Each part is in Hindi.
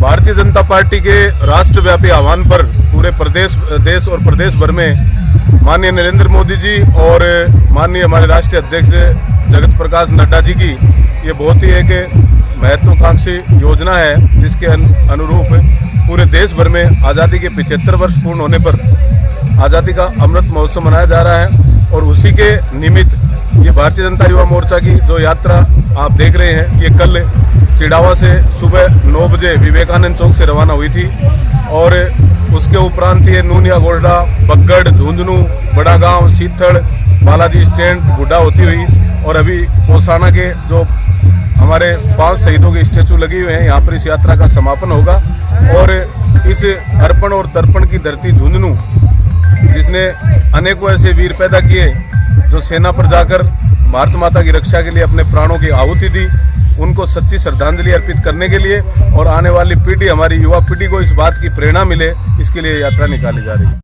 भारतीय जनता पार्टी के राष्ट्रव्यापी आह्वान पर पूरे देश और प्रदेश भर में माननीय नरेंद्र मोदी जी और माननीय हमारे राष्ट्रीय अध्यक्ष जगत प्रकाश नड्डा जी की ये बहुत ही एक महत्वाकांक्षी योजना है, जिसके अनुरूप पूरे देश भर में आज़ादी के 75 वर्ष पूर्ण होने पर आज़ादी का अमृत महोत्सव मनाया जा रहा है। और उसी के निमित्त ये भारतीय जनता युवा मोर्चा की जो यात्रा आप देख रहे हैं, ये कल चिड़ावा से सुबह 9 बजे विवेकानंद चौक से रवाना हुई थी और उसके उपरांत ये नूनिया गोरडा, बग्गड़, झुंझुनू, बड़ा गांव, सीथड़, बालाजी स्टैंड, गुड्डा होती हुई और अभी पोसाना के जो हमारे 5 शहीदों के स्टेचू लगे हुए हैं, यहाँ पर इस यात्रा का समापन होगा। और इस अर्पण और तर्पण की धरती झुंझुनू, जिसने अनेकों ऐसे वीर पैदा किए जो सेना पर जाकर भारत माता की रक्षा के लिए अपने प्राणों की आहुति दी, उनको सच्ची श्रद्धांजलि अर्पित करने के लिए और आने वाली पीढ़ी, हमारी युवा पीढ़ी को इस बात की प्रेरणा मिले, इसके लिए यात्रा निकाली जा रही है।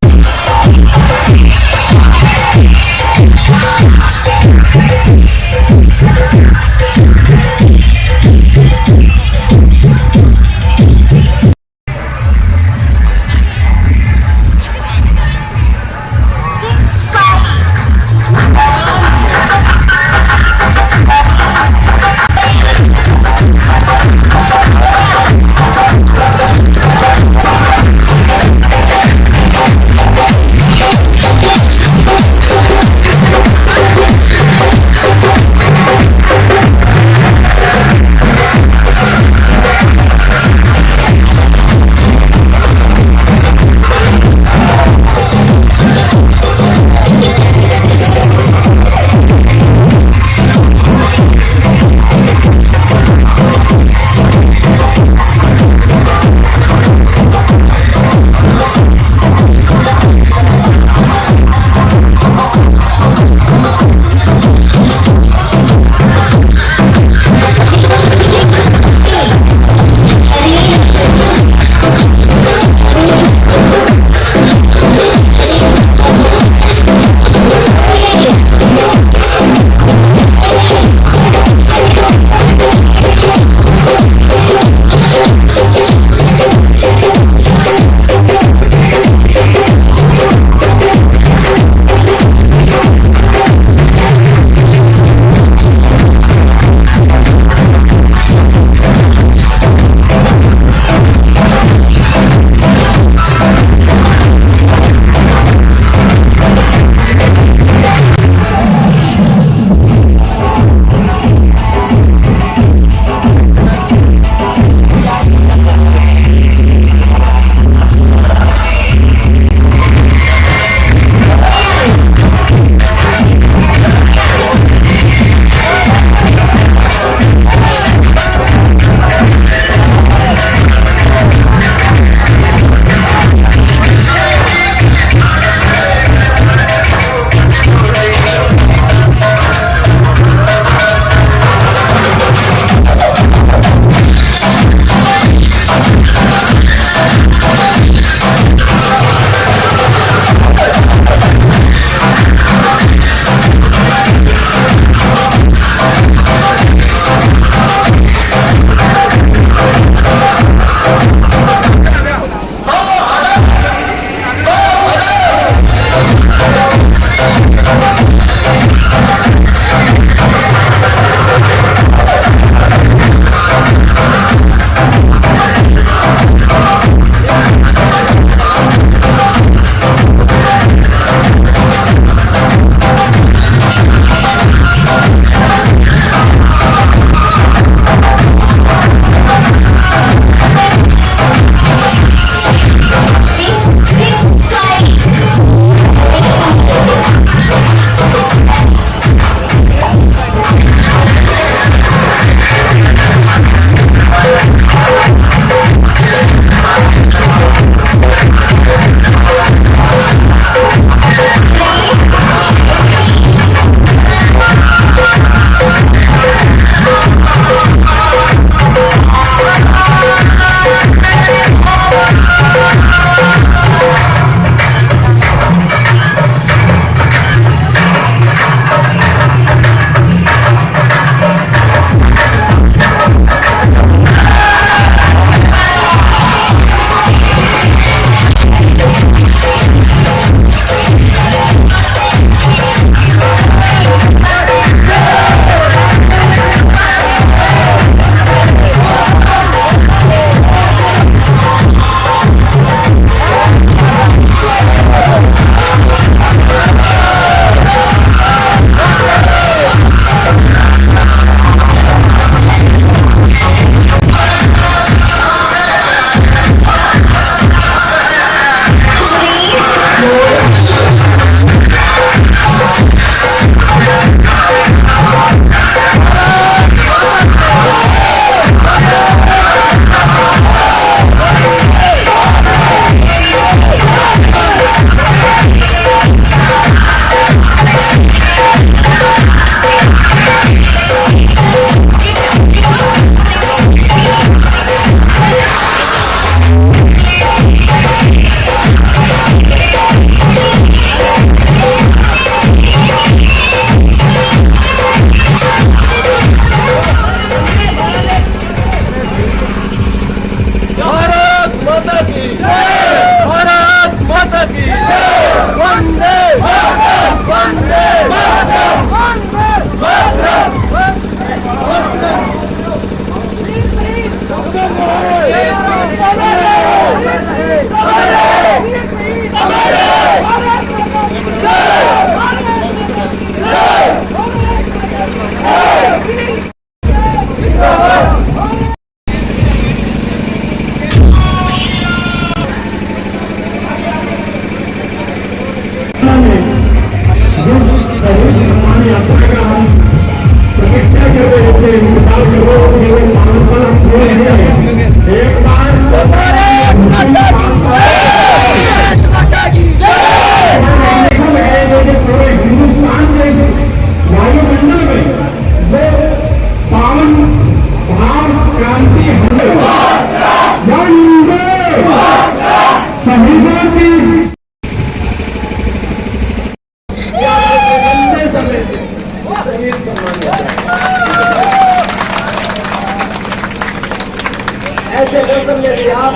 ऐसे मौसम में भी आप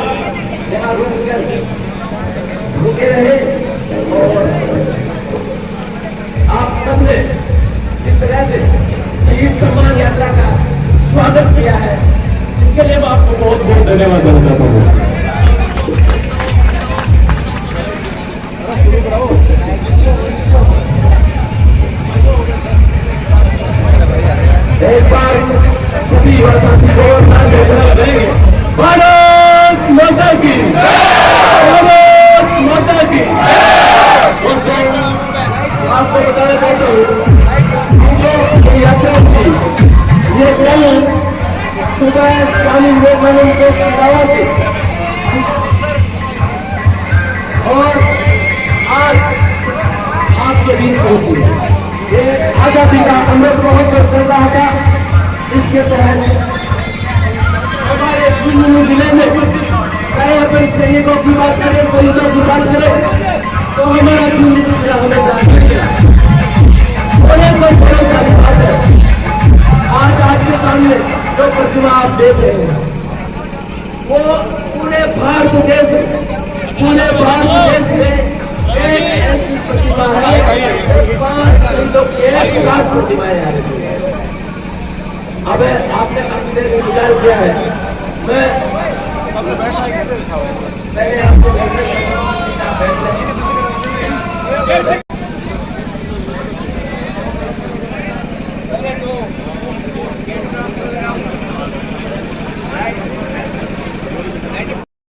यहाँ रुके रहे और आप सबने जिस तरह से शहीद सम्मान यात्रा का स्वागत किया है, इसके लिए मैं आपको बहुत बहुत धन्यवाद देना चाहता हूँ। एक बार सभी साथी को भारत माता की, भारत माता की। आपको बताना चाहता हूँ जो यात्रा थी ये कल सुबह स्वामी विवेकानंद के प्रभाव से और आज आपके बीच पहुंची। ये आजादी का अमृत महोत्सव चल रहा था, इसके तहत हमारे झुंझुनू जिले में चाहे अपन सैनिकों की बात करें, शहीदों की बात करें, तो हमारा झुंझुनू जिला हमेशा होने पर भरोसा की बात है। आज आपके सामने जो प्रतिमा आप देख रहे हैं वो पूरे भारत देश में एक ऐसी प्रतिमा है, 5 शहीदों की एक साथ प्रतिमाएं आ रही है। अब आपने काफी देर में गुजारिश किया है, मैं पहले आपको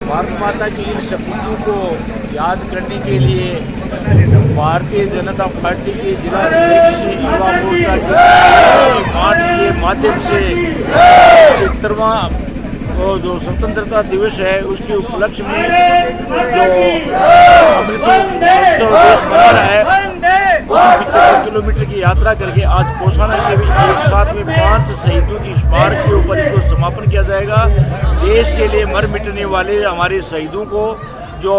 भारत माता की इन शहीदों को याद करने के लिए भारतीय जनता पार्टी के जिला अध्यक्ष युवा मोर्चा के माध्यम से 75वां जो स्वतंत्रता दिवस है उसके उपलक्ष्य में जो अमृत महोत्सव मना रहा है, 75 किलोमीटर की यात्रा करके आज पोसाना के एक साथ में 5 शहीदों की स्मारक के ऊपर इसको समापन किया जाएगा। देश के लिए मर मिटने वाले हमारे शहीदों को जो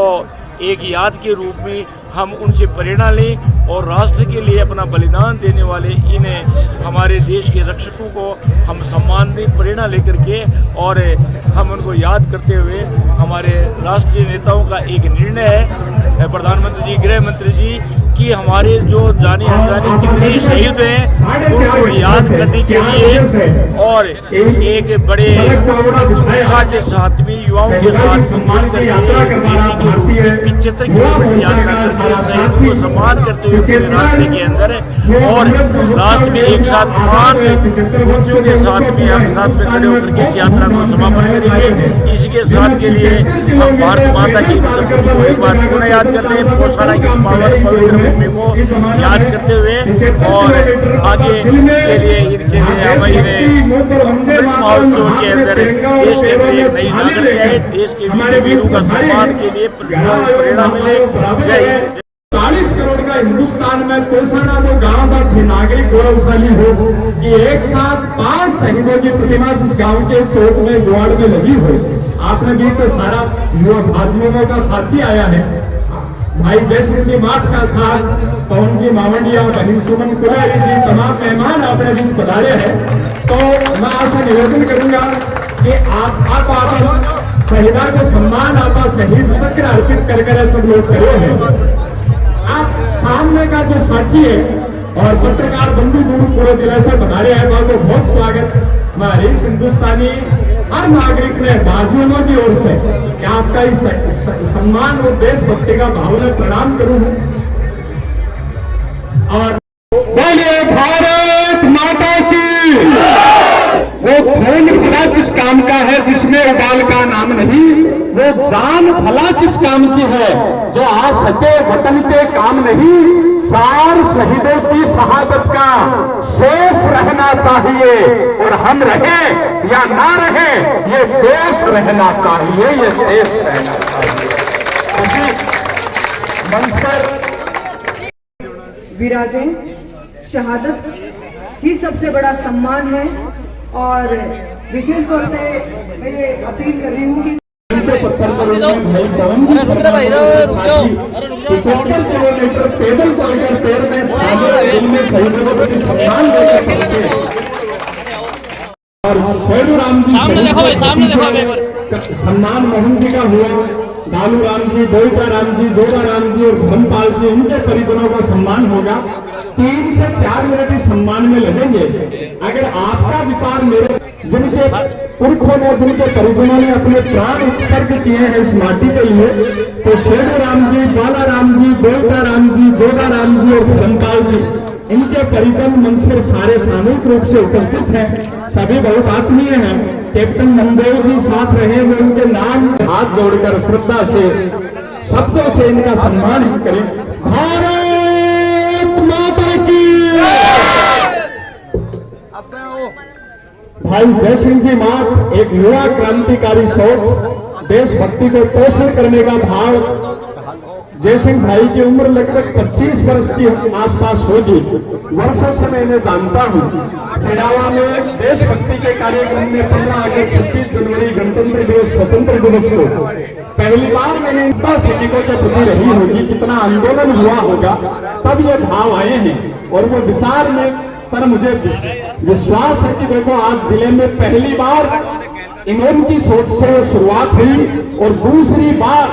एक याद के रूप में हम उनसे प्रेरणा लें और राष्ट्र के लिए अपना बलिदान देने वाले इन्हें हमारे देश के रक्षकों को हम सम्मान दें, प्रेरणा लेकर के, और हम उनको याद करते हुए हमारे राष्ट्रीय नेताओं का एक निर्णय है, प्रधानमंत्री जी, गृह मंत्री जी, कि हमारे जो जाने अनजाने कितने शहीद हैं उनको याद करने के लिए और एक बड़े उत्साह के साथ में युवाओं के साथ मिलकर 75 किलोमीटर यात्रा करके शहीदों को सम्मान करते हुए पूरे रास्ते के अंदर और रास्ते में एक साथ 5 मूर्तियों के साथ में हम साथ में खड़े होकर के इस यात्रा को समापन करेंगे। इसके साथ के लिए हम भारत माता की शक्ति को एक बार पुनः याद करते हैं, पोसाना की पवित्र भूमि को याद करते हुए और आगे के लिए इनके लिए हम इन्हें महोत्सव के अंदर देश के लिए एक नई नागरिक है, देश के वीरों का सम्मान के लिए प्रेरणा मिले। जय हिंद। 40 करोड़ का हिंदुस्तान में कोसाना वो गांव का नागरिक गौरवशाली हो कि एक साथ 5 शहीदों की प्रतिमा जिस गांव के चौक में द्वार में लगी हो। आपने बीच से सारा युवा भाजपा का साथी आया है, भाई जयश्री मात का साथ, पवन जी मावंडिया, बहन सुमन कुलारी जी, तमाम मेहमान अपने बीच पधारे हैं। तो मैं आपसे निवेदन करूंगा कि आप शहीदा को सम्मान आपका शहीद चक्र अर्पित कर सब लोग करे हैं। आप सामने का जो साथी है और पत्रकार बंधु दूर पूरे जिले से पधारे हैं, तो बहुत स्वागत हमारे हिंदुस्तानी हर नागरिक ने बाजुओं की ओर से कि आपका इस सम्मान और देशभक्ति का भावना प्रणाम करूं और बोलिए भारत माता की। वो खून भला किस काम का है जिसमें उबाल का नाम नहीं, वो जान भला किस काम की है जो आ सके वतन के काम नहीं। सार शहीदों की शहादत का शेष रहना चाहिए और हम रहे या ना रहे, ये देश रहना चाहिए, ये देश रहना चाहिए। इसी मंच पर विराजें। शहादत ही सबसे बड़ा सम्मान है और विशेष तौर पे मैं ये अपील कर रही हूँ कि पत्थर पर भाई पवन जी 75 किलोमीटर पैदल चलकर पैर में छाले दिल में शहीदों को प्रति सम्मान देकर पहुंचे और शेरू राम जी सामने देखो सम्मान मोहन जी का हुआ, लालू राम जी, बोईटा राम जी, जोगा राम जी और धर्मपाल जी, इनके परिजनों का सम्मान होगा। 3 से 4 मिनट इस सम्मान में लगेंगे। अगर आपका विचार मेरे जिनके पुरखों ने, जिनके परिजनों ने अपने प्राण उत्सर्ग किए हैं इस माटी के लिए, तो शेरू राम जी, बाला राम जी, बोईटा राम जी, जोगा राम जी और धर्मपाल जी, इनके परिजन मंच पर सारे सामूहिक रूप से उपस्थित हैं। सभी बहुत आत्मीय हैं। कैप्टन मनदेव जी साथ रहे, वे उनके नाम हाथ जोड़कर श्रद्धा से शब्दों से इनका सम्मान करें। भारत माता की। भाई जय सिंह जी मात एक युवा क्रांतिकारी सोच, देशभक्ति को पोषण करने का भाव। जय सिंह भाई की उम्र लगभग 25 वर्ष की आसपास होगी। वर्षों से मैं इन्हें जानता हूँ। चिड़ावा में देशभक्ति के कार्यक्रम में 15 अगस्त, 26 जनवरी, गणतंत्र दिवस, स्वतंत्र दिवस को पहली बार मैंने इनका सैनिकों के प्रति रही होगी, कितना आंदोलन हुआ होगा, तब ये भाव आए हैं। और वो विचार में पर मुझे विश्वास है कि देखो आज जिले में पहली बार इन्होंने सोच से शुरुआत हुई और दूसरी बार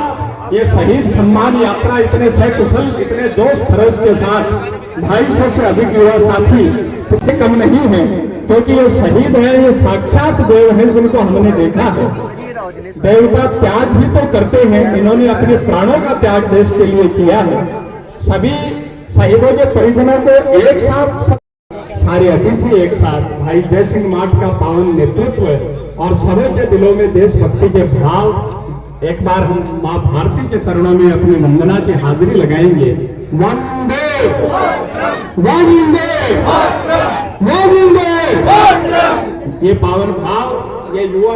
ये शहीद सम्मान यात्रा इतने सकुशल, इतने जोश खरोश के साथ 250 से अधिक युवा साथी कुछ कम नहीं है, क्योंकि ये शहीद है, ये साक्षात देव हैं जिनको हमने देखा है। देवता त्याग ही तो करते हैं, इन्होंने अपने प्राणों का त्याग देश के लिए किया है। सभी शहीदों के परिजनों को एक साथ, सारे अतिथि एक साथ, भाई जय सिंह माठ का पावन नेतृत्व और सबों के दिलों में देशभक्ति के भाव। एक बार हम मां भारती के चरणों में अपनी वंदना की हाजिरी लगाएंगे। वंदे वंदे वंदे। ये पावन भाव, ये युवा,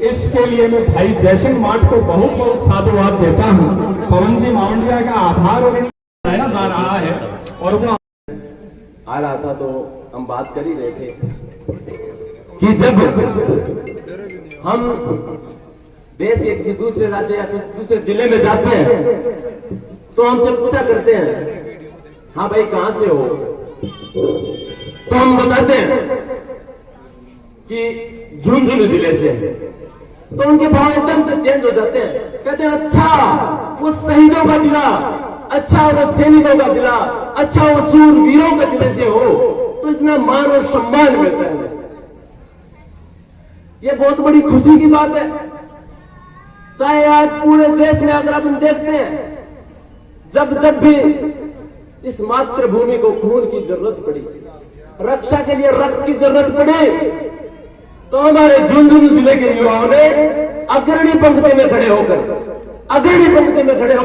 इसके लिए मैं भाई जय सिंह माठ को बहुत बहुत साधुवाद देता हूँ। पवन जी मावंडिया का आभार और जा रहा है। और वो आ रहा था तो हम बात कर ही रहे थे कि जब हम देश के किसी दूसरे राज्य या दूसरे जिले में जाते हैं तो हमसे पूछा करते हैं, हाँ भाई कहां से हो, तो हम बताते हैं कि झुंझुनू जिले से। तो उनके भाव एकदम से चेंज हो जाते हैं। कहते हैं अच्छा वो शहीदों का जिला, अच्छा वो सैनिकों का जिला, अच्छा वो सूरवीरों के जिले से हो, तो इतना मान और सम्मान मिलता है। ये बहुत बड़ी खुशी की बात है। चाहे आज पूरे देश में अगर अपन देखते हैं, जब जब भी इस मातृभूमि को खून की जरूरत पड़ी, रक्षा के लिए रक्त की जरूरत पड़ी, तो हमारे झुंझुनू जिले के युवाओं ने अग्रणी पंक्ति में खड़े होकर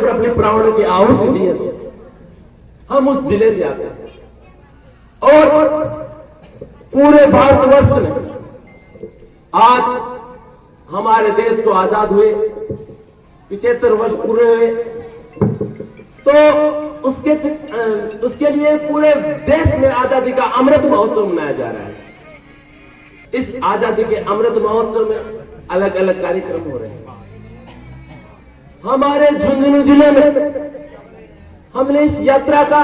अपने प्राणों की आहुति दी है। दोस्तों हम उस जिले से आते हैं और पूरे भारतवर्ष में आज हमारे देश को आजाद हुए 75 वर्ष पूरे हुए, तो उसके लिए पूरे देश में आजादी का अमृत महोत्सव मनाया जा रहा है। इस आजादी के अमृत महोत्सव में अलग अलग कार्यक्रम हो रहे हैं। हमारे झुंझुनू जिले में हमने इस यात्रा का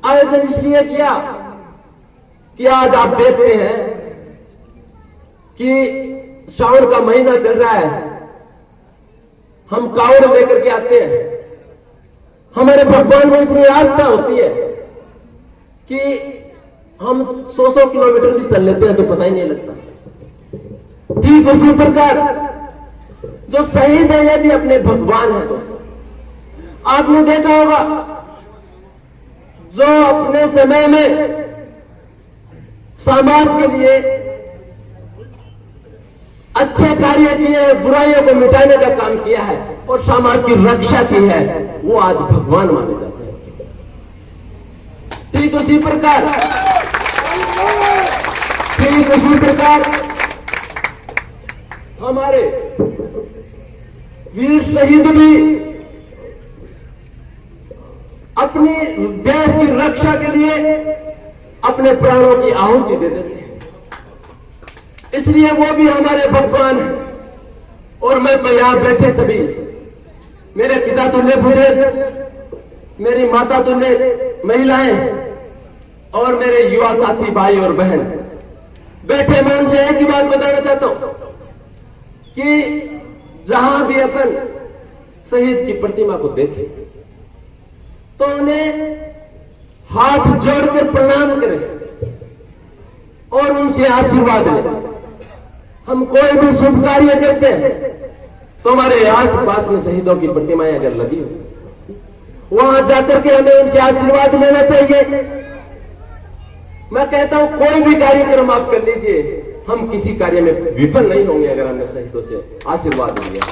आयोजन इसलिए किया कि आज आप देखते हैं कि श्रावण का महीना चल रहा है, हम कावड़ लेकर के आते हैं। हमारे भगवान में इतनी आस्था होती है कि हम 100 किलोमीटर भी चल लेते हैं तो पता ही नहीं लगता। ठीक उसी प्रकार जो शहीद है ये भी अपने भगवान है। आपने देखा होगा जो अपने समय में समाज के लिए अच्छे कार्य किए, बुराइयों को मिटाने का काम किया है और समाज की रक्षा की है, वो आज भगवान माने जाते हैं। ठीक उसी प्रकार हमारे वीर शहीद भी अपनी देश की रक्षा के लिए अपने प्राणों की आहुति दे देते हैं, इसलिए वो भी हमारे भगवान हैं। और मैं तो यहां बैठे सभी मेरे पिता तुल्य बुजुर्ग, मेरी माता तुल्य महिलाएं और मेरे युवा साथी भाई और बहन बैठे, मैं उनसे एक ही बात बताना चाहता हूं कि जहां भी अपन शहीद की प्रतिमा को देखें तो उन्हें हाथ जोड़कर प्रणाम करें और उनसे आशीर्वाद लें। हम कोई भी शुभ कार्य करते हैं तो हमारे आस पास में शहीदों की प्रतिमाएं अगर लगी हो, वहां जाकर के हमें उनसे आशीर्वाद लेना चाहिए। मैं कहता हूं कोई भी कार्यक्रम आप कर लीजिए, हम किसी कार्य में विफल नहीं होंगे अगर हमने शहीदों से आशीर्वाद लिया।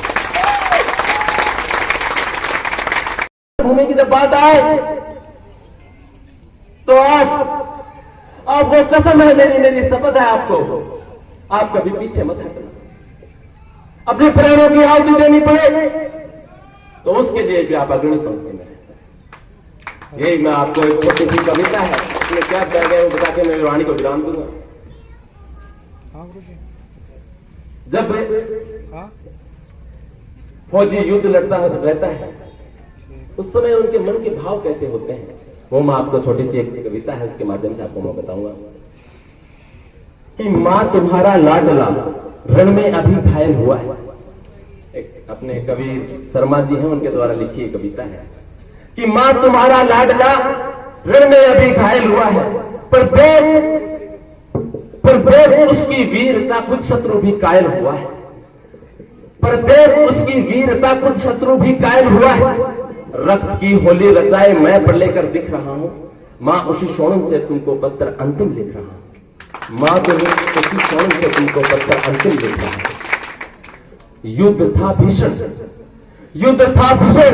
भूमि की जब बात आए तो आपको कसम है, मेरी शपथ है आपको, आप कभी पीछे मत हटना। अपने प्राणों की आहुति देनी पड़े तो उसके लिए भी आप अग्रणी पंक्ति में रहें। यही मैं आपको एक छोटी सी कविता है, इसमें क्या कह गए वो बता के मैं वाणी को विराम दूंगा। जब फौजी युद्ध लड़ता रहता है उस समय उनके मन के भाव कैसे होते हैं, वो मैं आपको छोटी सी एक कविता है उसके माध्यम से आपको मैं बताऊंगा कि मां तुम्हारा लाडला रण में अभी घायल हुआ है। एक अपने कवि शर्मा जी हैं, उनके द्वारा लिखी एक कविता है कि मां तुम्हारा लाडला रण में अभी घायल हुआ है, पर देख उसकी वीरता कुछ शत्रु भी कायल हुआ है, पर देख उसकी वीरता कुछ शत्रु भी कायल हुआ है। रक्त की होली रचाए मैं पर लेकर दिख रहा हूं, मां उसी सोनम से तुमको पत्र अंतिम लिख रहा हूं, मां तो उसी सोनम से तुमको पत्र अंतिम लिख रहा हूं। युद्ध था भीषण, युद्ध था भीषण,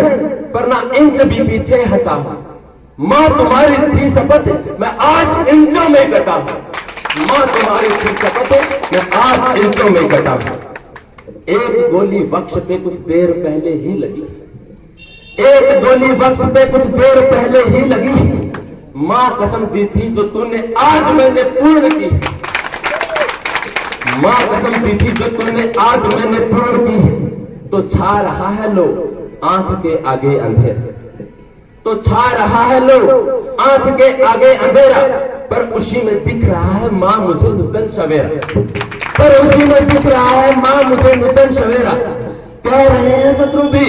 पर ना इंच भी पीछे हटा हूं। मां तुम्हारी थी शपथ, मैं आज इंचों में कटा हूं। मां तुम्हारी थी शपथ, मैं आज इंचों में कटा हूं। एक गोली वक्ष पे कुछ देर पहले ही लगी, एक गोली वक्ष पे कुछ देर पहले ही लगी। मां कसम दी थी जो तूने आज मैंने पूर्ण की, मां कसम दी थी जो तूने आज मैंने पूर्ण की। तो छा रहा है लो आंख के आगे अंधेरा, तो छा रहा है लो आंख के आगे अंधेरा, पर उसी में दिख रहा है मां मुझे नूतन सवेरा, पर उसी में दिख रहा है मां मुझे नूतन सवेरा। कह रहे हैं शत्रु भी,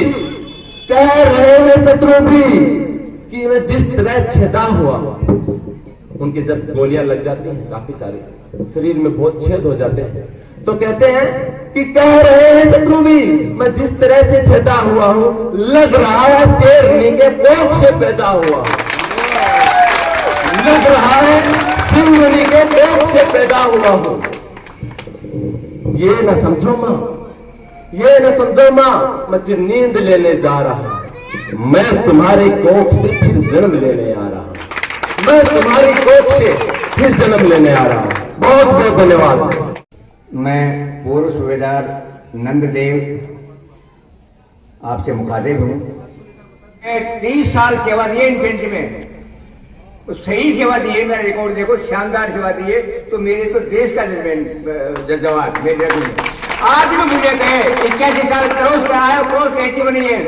कह रहे हैं शत्रु भी कि मैं जिस तरह छेदा हुआ, उनके जब गोलियां लग जाती हैं काफी सारी शरीर में बहुत छेद हो जाते हैं, तो कहते हैं कि कह रहे हैं शत्रु भी मैं जिस तरह से छेदा हुआ हूं, लग रहा है शेरनी के कोख से पैदा हुआ, लग रहा है सिंहनी के कोख से पैदा हुआ हूं। ये न समझो मां, ये न समझो मां, मैं जो नींद लेने जा रहा हूं, मैं तुम्हारे कोख से फिर जन्म लेने आ रहा हूं, मैं तुम्हारी कोख से फिर जन्म लेने आ रहा हूं। बहुत बहुत धन्यवाद। मैं पूर्व सूबेदार नंददेव आपसे मुखातिब हूँ। 30 साल सेवा दी है इन्फेंट्री में, तो सही सेवा दी है, मेरा रिकॉर्ड देखो, शानदार सेवा दी है। तो मेरे तो देश का जवाब मेरे आज भी मुझे कहे 81 साल क्रॉस का है, क्रॉस 81 नहीं है,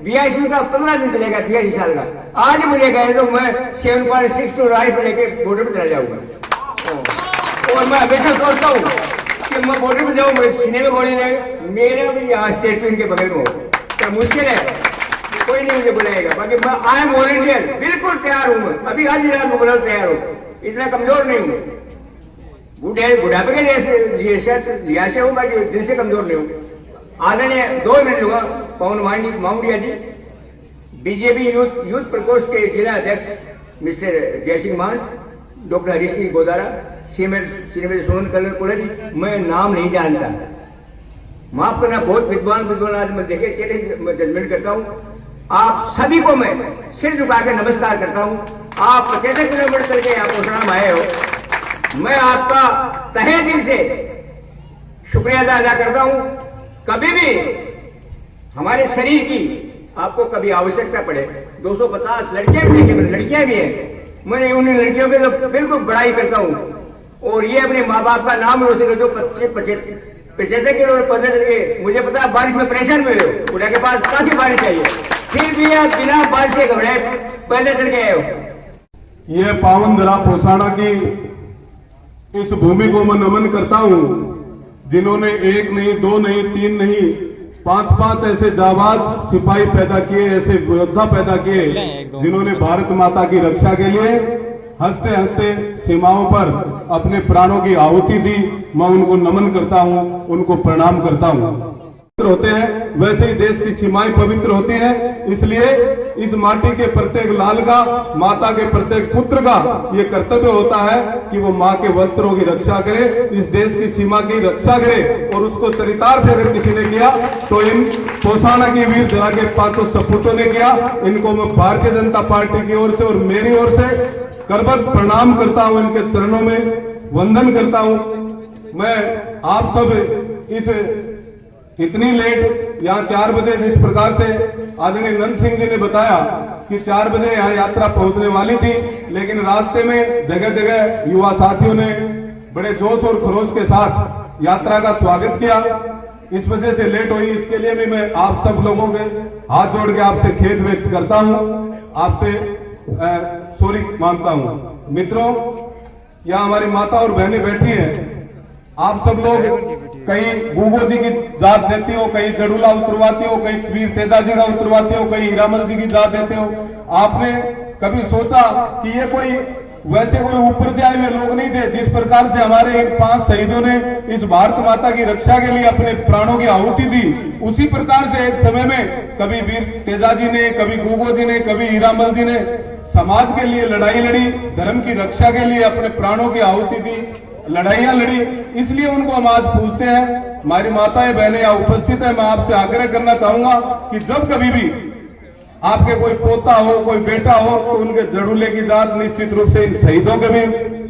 82 का 15 दिन चलेगा, 82 साल का। आज मुझे कहे तो मैं 7.62 राइफल लेके बॉर्डर पर चला जाऊंगा। और मैं हमेशा सोचता हूँ कि मैं बॉर्डर पर जाऊँ, मैं सीने में गोली लगे, मेरा भी यहाँ स्टेट के बगल में हो, तो मुश्किल है, कोई नहीं मुझे बुलाएगा। बाकी मैं आई एम वॉलंटियर, बिल्कुल तैयार हूँ, मैं अभी आज ही रात को बुला तैयार हूँ, इतना कमजोर नहीं हूँ। बुढ़ापे के लिहाज से हूँ, बाकी दिल से कमजोर नहीं हूँ। आदरणीय 2 मिनट लूंगा। पवन मांगड़िया जी, बीजेपी यूथ प्रकोष्ठ के जिला अध्यक्ष मिस्टर जयसिंह मान, डॉक्टर हरीश सिंह गोदारा, श्रीमती सोनल कलर कोलर जी, मैं नाम नहीं जानता, माफ करना, बहुत विद्वान आज मैं देखे चेहरे मैं जजमेंट करता हूँ। आप सभी को मैं सिर झुका के नमस्कार करता हूँ। आप 75 किलोमीटर चल के यहाँ पोषण आए हो, मैं आपका तहे दिल से शुक्रिया अदा करता हूँ। कभी भी हमारे शरीर की आपको कभी आवश्यकता पड़े, 250 लड़कियां भी देखिए, लड़कियां भी हैं, मैं उन लड़कियों के तो बिल्कुल बड़ाई करता हूं और ये अपने माँ बाप का नाम रोशन कर जो 75 किलो पैदल चल गए। मुझे पता है बारिश में परेशान हुए हो, उड़ा के पास काफी बारिश आई है, फिर भी आप बिना बारिश से घबराए पैदल चल के आए हो। यह पावन धरा पोसाड़ा की इस भूमि को मैं नमन करता हूं, जिन्होंने एक नहीं, दो नहीं, तीन नहीं, 5 ऐसे जाबाज सिपाही पैदा किए, ऐसे योद्धा पैदा किए, जिन्होंने भारत माता की रक्षा के लिए हंसते हंसते सीमाओं पर अपने प्राणों की आहुति दी। मैं उनको नमन करता हूं, उनको प्रणाम करता हूं। होते हैं वैसे ही देश की सीमाएं पवित्र होती हैं, इसलिए इस माटी के प्रत्येक लाल का, माता के प्रत्येक पुत्र का ये कर्तव्य होता है कि वो माँ के वस्त्रों की रक्षा करे, इस देश की सीमा की रक्षा करे। और उसको चरितार्थ अगर किसी ने किया तो इन पोसाना की वीर धरा के 5 सपूतों ने किया। इनको मैं भारतीय जनता पार्टी की ओर से और मेरी ओर से करबद्ध प्रणाम करता हूं, इनके चरणों में वंदन करता हूं। मैं आप सब इस इतनी लेट यहाँ 4 बजे जिस प्रकार से आदरणीय नंद सिंह जी ने बताया कि 4 बजे यहाँ यात्रा पहुंचने वाली थी, लेकिन रास्ते में जगह जगह युवा साथियों ने बड़े जोश और खरोश के साथ यात्रा का स्वागत किया। इस वजह से लेट हुई, इसके लिए भी मैं आप सब लोगों के हाथ जोड़ के आपसे खेद व्यक्त करता हूं, आपसे सॉरी मांगता हूं। मित्रों, यहाँ हमारी माता और बहनें बैठी हैं, आप सब लोग कहीं गूगो जी की जात देते हो, कहीं जड़ूला उतरवाते हो, कहीं वीर तेजा जी का उतरवाते हो, कहीं हीरामल जी की जात देते हो। आपने कभी सोचा कि ये कोई वैसे कोई ऊपर से आए हुए लोग नहीं थे? जिस प्रकार से हमारे इन 5 शहीदों ने इस भारत माता की रक्षा के लिए अपने प्राणों की आहुति दी, उसी प्रकार से एक समय में कभी वीर तेजा जी ने, कभी गूगो जी ने, कभी हीरामल जी ने समाज के लिए लड़ाई लड़ी, धर्म की रक्षा के लिए अपने प्राणों की आहुति दी, लड़ाइयां लड़ी। इसलिए उनको हम आज पूछते हैं। हमारी माताएं बहनें यहाँ उपस्थित है, मैं आपसे आग्रह करना चाहूंगा कि जब कभी भी आपके कोई पोता हो, कोई बेटा हो, तो उनके जड़ूले की जात निश्चित रूप से इन शहीदों के भी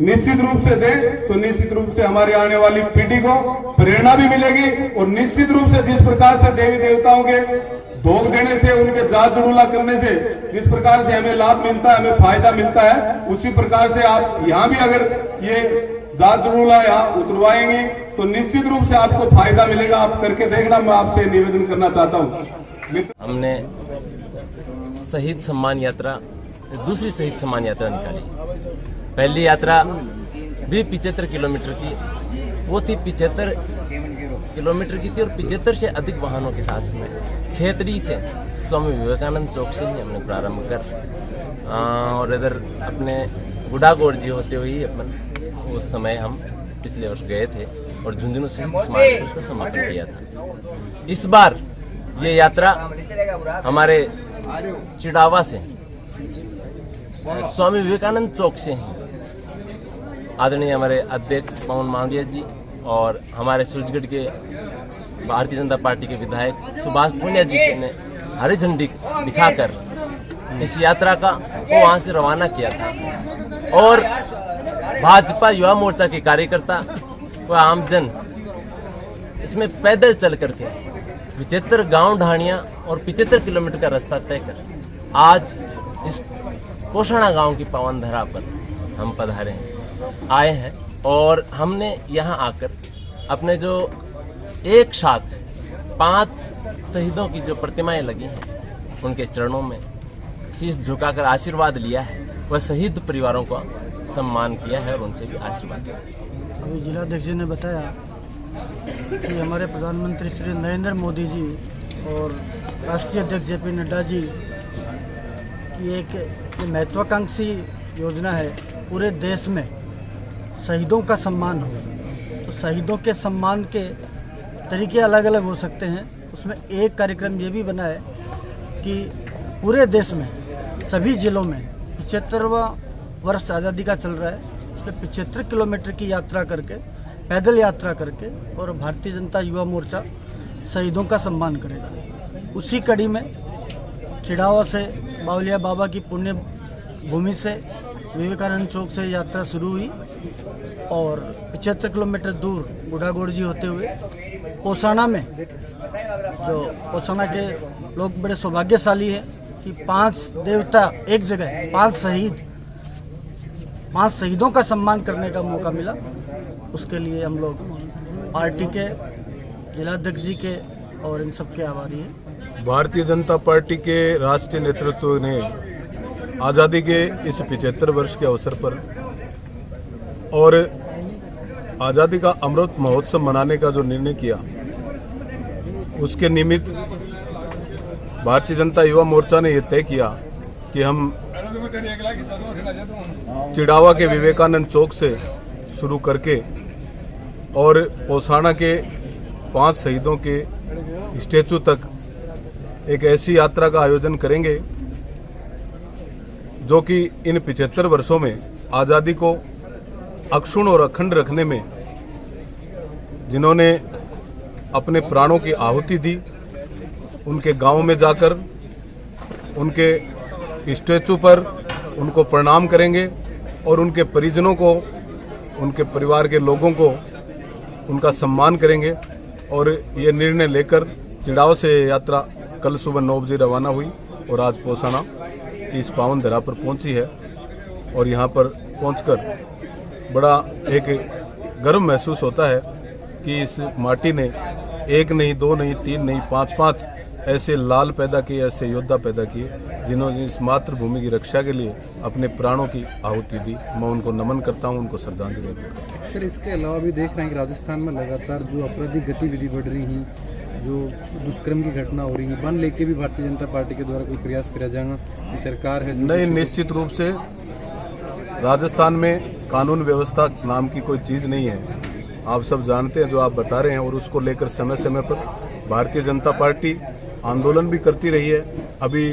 निश्चित रूप से दें, तो निश्चित रूप से हमारी आने वाली पीढ़ी को प्रेरणा भी मिलेगी। और निश्चित रूप से जिस प्रकार से देवी देवताओं के भोग देने से, उनके जात जड़ूला करने से जिस प्रकार से हमें लाभ मिलता है, हमें फायदा मिलता है, उसी प्रकार से आप यहाँ भी अगर ये जात जड़ूला यहाँ उतरवाएंगे तो निश्चित रूप से आपको फायदा मिलेगा। आप करके देखना, मैं आपसे निवेदन करना चाहता हूँ। हमने शहीद सम्मान यात्रा, दूसरी शहीद सम्मान यात्रा निकाली। पहली यात्रा भी 75 किलोमीटर की, वो थी 75 किलोमीटर की थी और 75 से अधिक वाहनों के साथ में खेतरी से स्वामी विवेकानंद चौक से ही हमने प्रारंभ कर और इधर अपने गुडागोड़ जी होते हुए अपन उस समय हम पिछले वर्ष गए थे और झुंझुनू से स्मारक उसका समापन किया था। इस बार ये यात्रा हमारे चिड़ावा से स्वामी विवेकानंद चौक से आदरणीय हमारे अध्यक्ष पवन मांडिया जी और हमारे सूरजगढ़ के भारतीय जनता पार्टी के विधायक सुभाष पुनिया जी ने हरी झंडी दिखाकर इस यात्रा का को वहां से रवाना किया था। और भाजपा युवा मोर्चा के कार्यकर्ता व आमजन इसमें पैदल चल करके 75 गांव ढाणियां और 75 किलोमीटर का रास्ता तय कर आज इस पोषणा गांव की पावन धरा पर हम पधारे हैं, आए हैं। और हमने यहां आकर अपने जो एक साथ 5 शहीदों की जो प्रतिमाएं लगी हैं उनके चरणों में शीश झुकाकर आशीर्वाद लिया है, वह शहीद परिवारों का सम्मान किया है और उनसे भी आशीर्वाद लिया है। अभी जिलाध्यक्ष जी ने बताया कि हमारे प्रधानमंत्री श्री नरेंद्र मोदी जी और राष्ट्रीय अध्यक्ष जेपी नड्डा जी की एक महत्वाकांक्षी योजना है, पूरे देश में शहीदों का सम्मान हो। तो शहीदों के सम्मान के तरीके अलग अलग हो सकते हैं, उसमें एक कार्यक्रम ये भी बना है कि पूरे देश में सभी जिलों में 75वां वर्ष आज़ादी का चल रहा है, उसमें 75 किलोमीटर की यात्रा करके, पैदल यात्रा करके और भारतीय जनता युवा मोर्चा शहीदों का सम्मान करेगा। उसी कड़ी में चिड़ावा से बावलिया बाबा की पुण्य भूमि से विवेकानंद चौक से यात्रा शुरू हुई और 75 किलोमीटर दूर गुडागोड़ जी होते हुए पोसाना में जो पोसाना के लोग बड़े सौभाग्यशाली है कि 5 देवता एक जगह, 5 शहीदों का सम्मान करने का मौका मिला। उसके लिए हम लोग पार्टी के जिलाध्यक्ष जी के और इन सब के आभारी हैं। भारतीय जनता पार्टी के राष्ट्रीय नेतृत्व ने आज़ादी के इस 75 वर्ष के अवसर पर और आज़ादी का अमृत महोत्सव मनाने का जो निर्णय किया, उसके निमित्त भारतीय जनता युवा मोर्चा ने यह तय किया कि हम चिड़ावा के विवेकानंद चौक से शुरू करके और पोसाना के 5 शहीदों के स्टैचू तक एक ऐसी यात्रा का आयोजन करेंगे जो कि इन 75 वर्षों में आज़ादी को अक्षुण्ण और अखंड रखने में जिन्होंने अपने प्राणों की आहुति दी, उनके गांव में जाकर उनके स्टैचू पर उनको प्रणाम करेंगे और उनके परिजनों को, उनके परिवार के लोगों को उनका सम्मान करेंगे। और ये निर्णय लेकर चिड़ाव से यात्रा कल सुबह 9 बजे रवाना हुई और आज पोसाना की इस पावन धरा पर पहुंची है। और यहाँ पर पहुंचकर बड़ा एक गर्व महसूस होता है कि इस माटी ने 1 नहीं, 2 नहीं, 3 नहीं, 5 ऐसे लाल पैदा किए, ऐसे योद्धा पैदा किए जिन्होंने इस मातृभूमि की रक्षा के लिए अपने प्राणों की आहुति दी। मैं उनको नमन करता हूं, उनको श्रद्धांजलि देता हूं। सर, इसके अलावा भी देख रहे हैं कि राजस्थान में लगातार जो आपराधिक गतिविधि बढ़ रही हैं, जो दुष्कर्म की घटना हो रही है, वन लेके भी भारतीय जनता पार्टी के द्वारा कोई प्रयास किया जाएगा कि सरकार है नहीं, निश्चित रूप से राजस्थान में कानून व्यवस्था नाम की कोई चीज़ नहीं है। आप सब जानते हैं जो आप बता रहे हैं, और उसको लेकर समय समय पर भारतीय जनता पार्टी आंदोलन भी करती रही है। अभी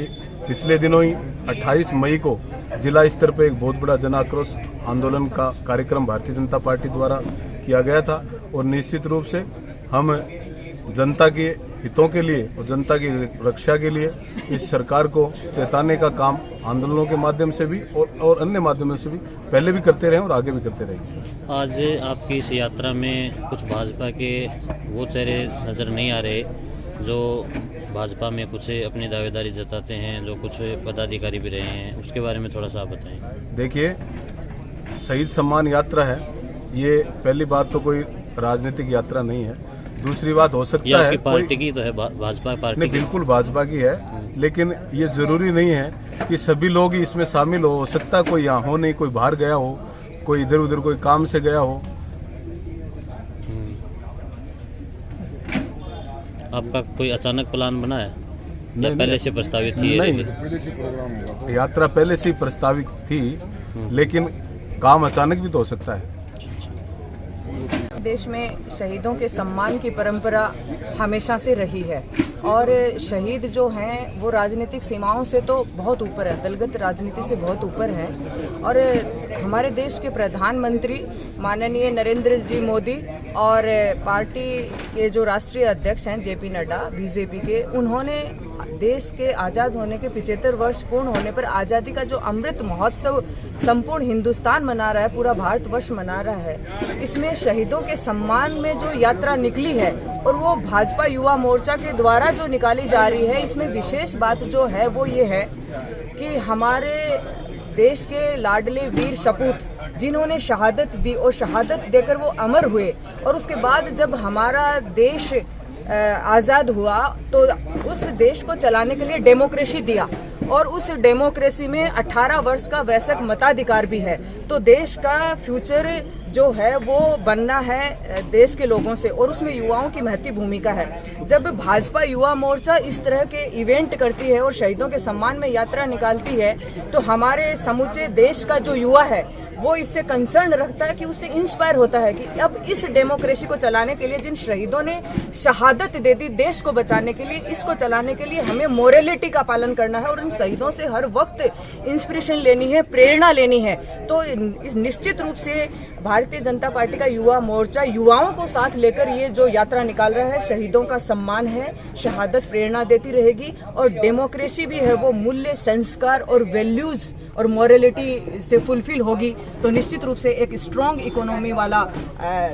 पिछले दिनों ही 28 मई को जिला स्तर पर एक बहुत बड़ा जन आक्रोश आंदोलन का कार्यक्रम भारतीय जनता पार्टी द्वारा किया गया था। और निश्चित रूप से हम जनता के हितों के लिए और जनता की रक्षा के लिए इस सरकार को चेताने का काम आंदोलनों के माध्यम से भी और अन्य माध्यमों से भी पहले भी करते रहे और आगे भी करते रहेंगे। आज आपकी इस यात्रा में कुछ भाजपा के वो चेहरे नज़र नहीं आ रहे जो भाजपा में कुछ अपनी दावेदारी जताते हैं, जो कुछ पदाधिकारी भी रहे हैं, उसके बारे में थोड़ा सा आप बताएं। देखिए, शहीद सम्मान यात्रा है, ये पहली बात तो कोई राजनीतिक यात्रा नहीं है। दूसरी बात, हो सकता है पार्टी की तो है, भाजपा पार्टी नहीं, बिल्कुल भाजपा की है, लेकिन ये जरूरी नहीं है कि सभी लोग ही इसमें शामिल हो सकता है कोई यहाँ हो नहीं, कोई बाहर गया हो, कोई इधर उधर कोई काम से गया हो। आपका कोई अचानक प्लान बना है या पहले से प्रस्तावित थी? नहीं, यात्रा पहले से ही प्रस्तावित थी, लेकिन काम अचानक भी तो हो सकता है। देश में शहीदों के सम्मान की परंपरा हमेशा से रही है और शहीद जो हैं वो राजनीतिक सीमाओं से तो बहुत ऊपर है, दलगत राजनीति से बहुत ऊपर है। और हमारे देश के प्रधानमंत्री माननीय नरेंद्र जी मोदी और पार्टी के जो राष्ट्रीय अध्यक्ष हैं जेपी नड्डा बीजेपी के, उन्होंने देश के आज़ाद होने के 75 वर्ष पूर्ण होने पर आज़ादी का जो अमृत महोत्सव संपूर्ण हिंदुस्तान मना रहा है, पूरा भारतवर्ष मना रहा है, इसमें शहीदों के सम्मान में जो यात्रा निकली है और वो भाजपा युवा मोर्चा के द्वारा जो निकाली जा रही है, इसमें विशेष बात जो है वो ये है कि हमारे देश के लाडले वीर सपूत जिन्होंने शहादत दी और शहादत देकर वो अमर हुए, और उसके बाद जब हमारा देश आज़ाद हुआ तो उस देश को चलाने के लिए डेमोक्रेसी दिया और उस डेमोक्रेसी में 18 वर्ष का वयस्क मताधिकार भी है। तो देश का फ्यूचर जो है वो बनना है देश के लोगों से और उसमें युवाओं की महती भूमिका है। जब भाजपा युवा मोर्चा इस तरह के इवेंट करती है और शहीदों के सम्मान में यात्रा निकालती है तो हमारे समूचे देश का जो युवा है वो इससे कंसर्न रखता है कि उससे इंस्पायर होता है कि अब इस डेमोक्रेसी को चलाने के लिए जिन शहीदों ने शहादत दे दी देश को बचाने के लिए, इसको चलाने के लिए हमें मोरालिटी का पालन करना है और इन शहीदों से हर वक्त इंस्पिरेशन लेनी है, प्रेरणा लेनी है। तो इस निश्चित रूप से भारतीय जनता पार्टी का युवा मोर्चा युवाओं को साथ लेकर ये जो यात्रा निकाल रहा है, शहीदों का सम्मान है, शहादत प्रेरणा देती रहेगी और डेमोक्रेसी भी है वो मूल्य, संस्कार और वैल्यूज और मॉरलिटी से फुलफिल होगी तो निश्चित रूप से एक स्ट्रॉन्ग इकोनॉमी वाला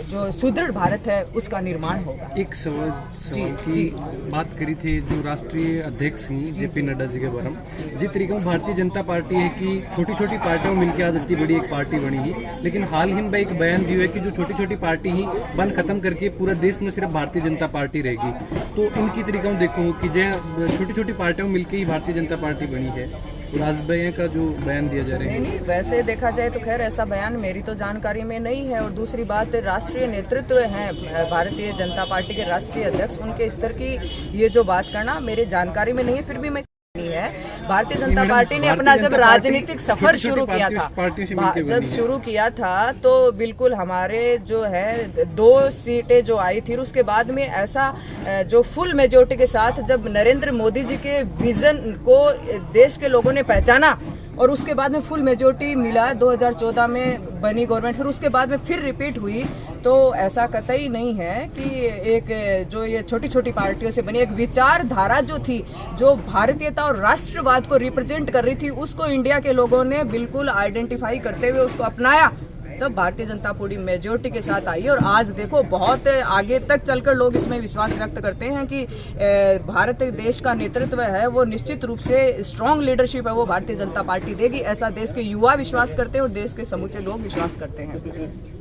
जो सुदृढ़ भारत है उसका निर्माण होगा। एक सवाल की बात करी थी जो राष्ट्रीय अध्यक्ष हैं जेपी नड्डा जी के बारे में, जिस तरीके में भारतीय जनता पार्टी है कि छोटी छोटी पार्टियों मिलकर आज इतनी बड़ी एक पार्टी बनी है, लेकिन हाल ही में एक बयान दिया है कि जो छोटी छोटी पार्टी ही बन खत्म करके पूरा देश में सिर्फ भारतीय जनता पार्टी रहेगी। तो इनकी तरीका देखो कि जो छोटी छोटी पार्टियों मिलकर ही भारतीय जनता पार्टी बनी है, राजभैया का जो बयान दिया जा रहा है। नहीं, वैसे देखा जाए तो खैर ऐसा बयान मेरी तो जानकारी में नहीं है। और दूसरी बात, राष्ट्रीय नेतृत्व है भारतीय जनता पार्टी के राष्ट्रीय अध्यक्ष, उनके स्तर की ये जो बात करना मेरे जानकारी में नहीं है। फिर भी मैं है भारतीय जनता पार्टी ने अपना जब राजनीतिक सफर शुरू किया था, जब शुरू किया था तो बिल्कुल हमारे जो है 2 सीटें जो आई थी, उसके बाद में ऐसा जो फुल मेजोरिटी के साथ जब नरेंद्र मोदी जी के विजन को देश के लोगों ने पहचाना और उसके बाद में फुल मेजोरिटी मिला 2014 में बनी गवर्नमेंट, फिर उसके बाद में फिर रिपीट हुई, तो ऐसा कतई नहीं है कि एक जो ये छोटी छोटी पार्टियों से बनी एक विचारधारा जो थी, जो भारतीयता और राष्ट्रवाद को रिप्रेजेंट कर रही थी, उसको इंडिया के लोगों ने बिल्कुल आइडेंटिफाई करते हुए उसको अपनाया, तब भारतीय जनता पूरी मेजोरिटी के साथ आई। और आज देखो बहुत आगे तक चलकर लोग इसमें विश्वास व्यक्त करते हैं कि भारत देश का नेतृत्व है वो निश्चित रूप से स्ट्रॉन्ग लीडरशिप है वो भारतीय जनता पार्टी देगी, ऐसा देश के युवा विश्वास करते हैं और देश के समूचे लोग विश्वास करते हैं।